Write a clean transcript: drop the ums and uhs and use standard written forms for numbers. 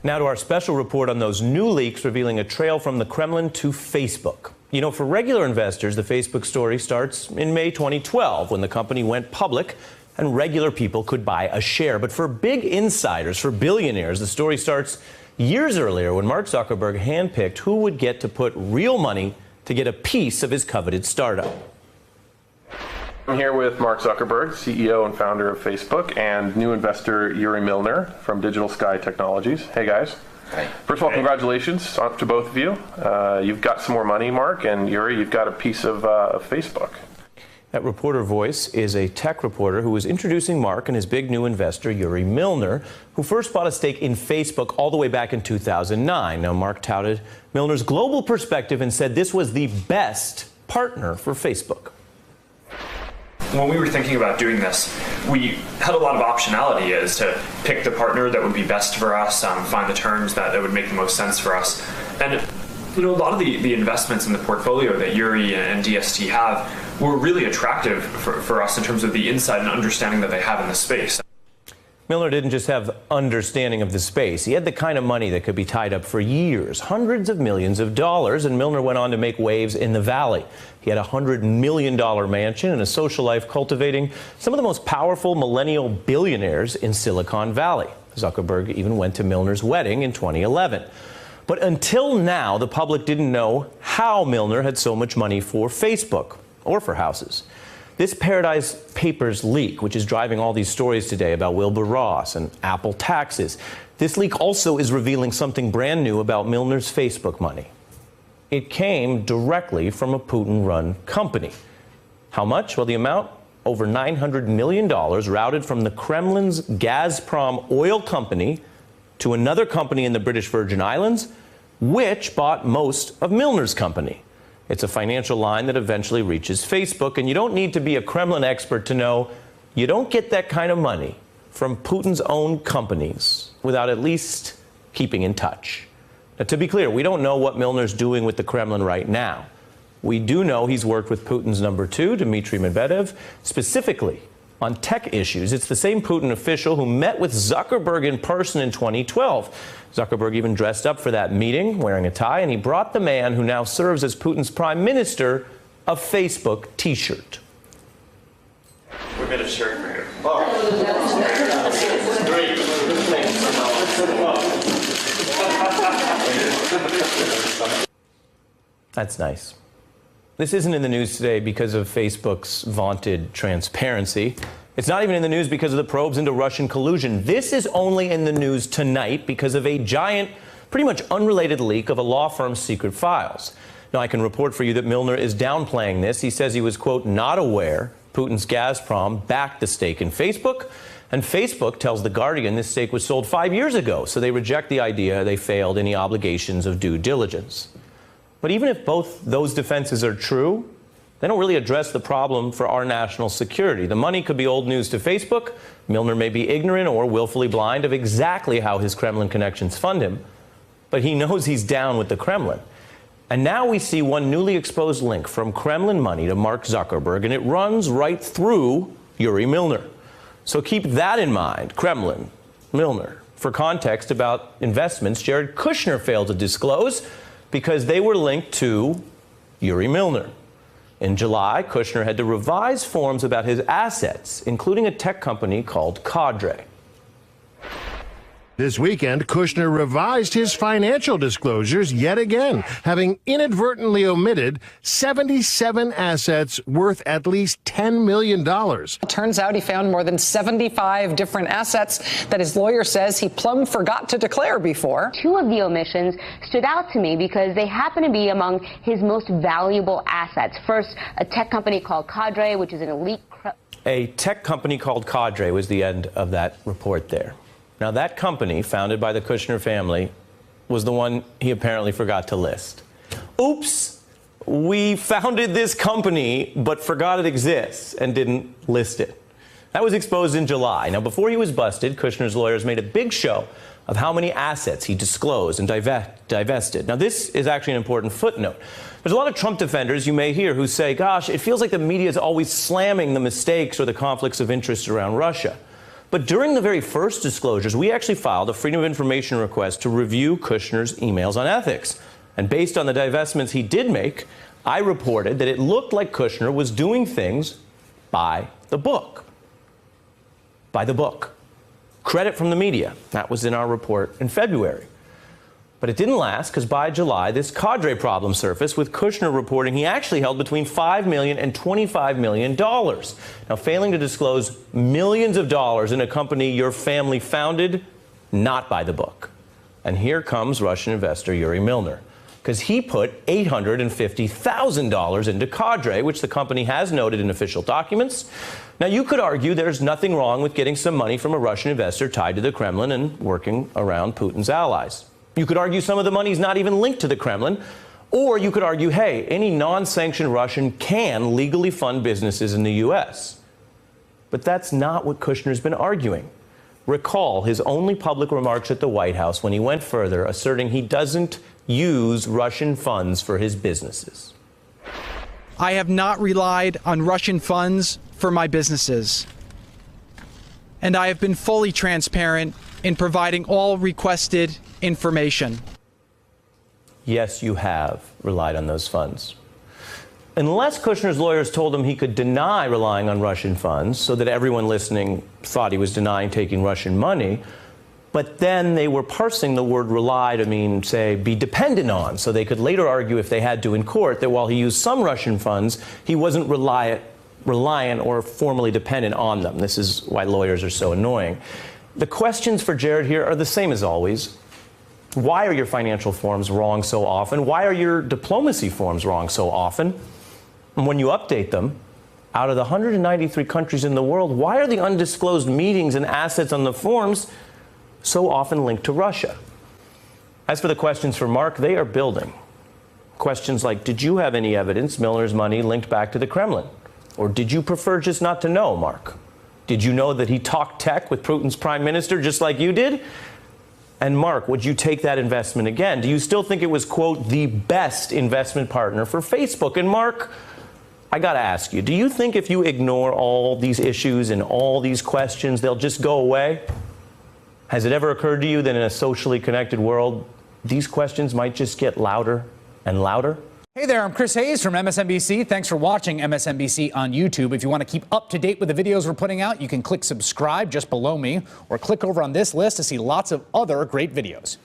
Now to our special report on those new leaks revealing a trail from the Kremlin to Facebook. You know, for regular investors, the Facebook story starts in May 2012 when the company went public and regular people could buy a share. But for big insiders, for billionaires, the story starts years earlier when Mark Zuckerberg handpicked who would get to put real money to get a piece of his coveted startup. I'm here with Mark Zuckerberg, CEO and founder of Facebook, and new investor Yuri Milner from Digital Sky Technologies. Hey, guys. Hi. First of all, congratulations to both of you. You've got some more money, Mark, and Yuri, you've got a piece of Facebook. That reporter voice is a tech reporter who was introducing Mark and his big new investor, Yuri Milner, who first bought a stake in Facebook all the way back in 2009. Now, Mark touted Milner's global perspective and said this was the best partner for Facebook. When we were thinking about doing this, we had a lot of optionality as to pick the partner that would be best for us, find the terms that would make the most sense for us. And you know, a lot of the investments in the portfolio that Yuri and DST have were really attractive for us in terms of the insight and understanding that they have in the space. Milner didn't just have understanding of the space. He had the kind of money that could be tied up for years, hundreds of millions of dollars, and Milner went on to make waves in the Valley. He had a $100 million mansion and a social life cultivating some of the most powerful millennial billionaires in Silicon Valley. Zuckerberg even went to Milner's wedding in 2011. But until now, the public didn't know how Milner had so much money for Facebook or for houses. This Paradise Papers leak, which is driving all these stories today about Wilbur Ross and Apple taxes, this leak also is revealing something brand new about Milner's Facebook money. It came directly from a Putin-run company. How much? Well, the amount, over $900 million, routed from the Kremlin's Gazprom oil company to another company in the British Virgin Islands, which bought most of Milner's company. It's a financial line that eventually reaches Facebook, and you don't need to be a Kremlin expert to know you don't get that kind of money from Putin's own companies without at least keeping in touch. Now, to be clear, we don't know what Milner's doing with the Kremlin right now. We do know he's worked with Putin's number two, Dmitry Medvedev, specifically on tech issues. It's the same Putin official who met with Zuckerberg in person in 2012. Zuckerberg even dressed up for that meeting, wearing a tie, and he brought the man who now serves as Putin's prime minister a Facebook T-shirt. We made a shirt for you. That's nice. This isn't in the news today because of Facebook's vaunted transparency. It's not even in the news because of the probes into Russian collusion. This is only in the news tonight because of a giant, pretty much unrelated leak of a law firm's secret files. Now, I can report for you that Milner is downplaying this. He says he was, quote, not aware Putin's Gazprom backed the stake in Facebook. And Facebook tells The Guardian this stake was sold 5 years ago, so they reject the idea they failed any obligations of due diligence. But even if both those defenses are true, they don't really address the problem for our national security. The money could be old news to Facebook. Milner may be ignorant or willfully blind of exactly how his Kremlin connections fund him, but he knows he's down with the Kremlin. And now we see one newly exposed link from Kremlin money to Mark Zuckerberg, and it runs right through Yuri Milner. So keep that in mind, Kremlin, Milner. For context about investments Jared Kushner failed to disclose because they were linked to Yuri Milner. In July, Kushner had to revise forms about his assets, including a tech company called Cadre. This weekend, Kushner revised his financial disclosures yet again, having inadvertently omitted 77 assets worth at least $10 million. It turns out he found more than 75 different assets that his lawyer says he plumb forgot to declare before. Two of the omissions stood out to me because they happen to be among his most valuable assets. First, a tech company called Cadre, which is an elite... A tech company called Cadre was the end of that report there. Now, that company, founded by the Kushner family, was the one he apparently forgot to list. Oops, we founded this company, but forgot it exists and didn't list it. That was exposed in July. Now, before he was busted, Kushner's lawyers made a big show of how many assets he disclosed and divested. Now, this is actually an important footnote. There's a lot of Trump defenders you may hear who say, gosh, it feels like the media is always slamming the mistakes or the conflicts of interest around Russia. But during the very first disclosures, we actually filed a Freedom of Information request to review Kushner's emails on ethics. And based on the divestments he did make, I reported that it looked like Kushner was doing things by the book. By the book. Credit from the media. That was in our report in February. But it didn't last, because by July, this cadre problem surfaced, with Kushner reporting he actually held between $5 million and $25 million. Now, failing to disclose millions of dollars in a company your family founded, not by the book. And here comes Russian investor Yuri Milner, because he put $850,000 into Cadre, which the company has noted in official documents. Now, you could argue there's nothing wrong with getting some money from a Russian investor tied to the Kremlin and working around Putin's allies. You could argue some of the money's not even linked to the Kremlin. Or you could argue, hey, any non-sanctioned Russian can legally fund businesses in the U.S. But that's not what Kushner's been arguing. Recall his only public remarks at the White House when he went further, asserting he doesn't use Russian funds for his businesses. I have not relied on Russian funds for my businesses. And I have been fully transparent in providing all requested information. Yes, you have relied on those funds. Unless Kushner's lawyers told him he could deny relying on Russian funds, so that everyone listening thought he was denying taking Russian money, but then they were parsing the word rely to mean, say, be dependent on, so they could later argue if they had to in court that while he used some Russian funds, he wasn't reliant or formally dependent on them. This is why lawyers are so annoying. The questions for Jared here are the same as always. Why are your financial forms wrong so often? Why are your diplomacy forms wrong so often? And when you update them, out of the 193 countries in the world, why are the undisclosed meetings and assets on the forms so often linked to Russia? As for the questions for Mark, they are building. Questions like, did you have any evidence Milner's money linked back to the Kremlin? Or did you prefer just not to know, Mark? Did you know that he talked tech with Putin's prime minister just like you did? And Mark, would you take that investment again? Do you still think it was, quote, the best investment partner for Facebook? And Mark, I got to ask you, do you think if you ignore all these issues and all these questions, they'll just go away? Has it ever occurred to you that in a socially connected world, these questions might just get louder and louder? Hey there, I'm Chris Hayes from MSNBC. Thanks for watching MSNBC on YouTube. If you want to keep up to date with the videos we're putting out, you can click subscribe just below me or click over on this list to see lots of other great videos.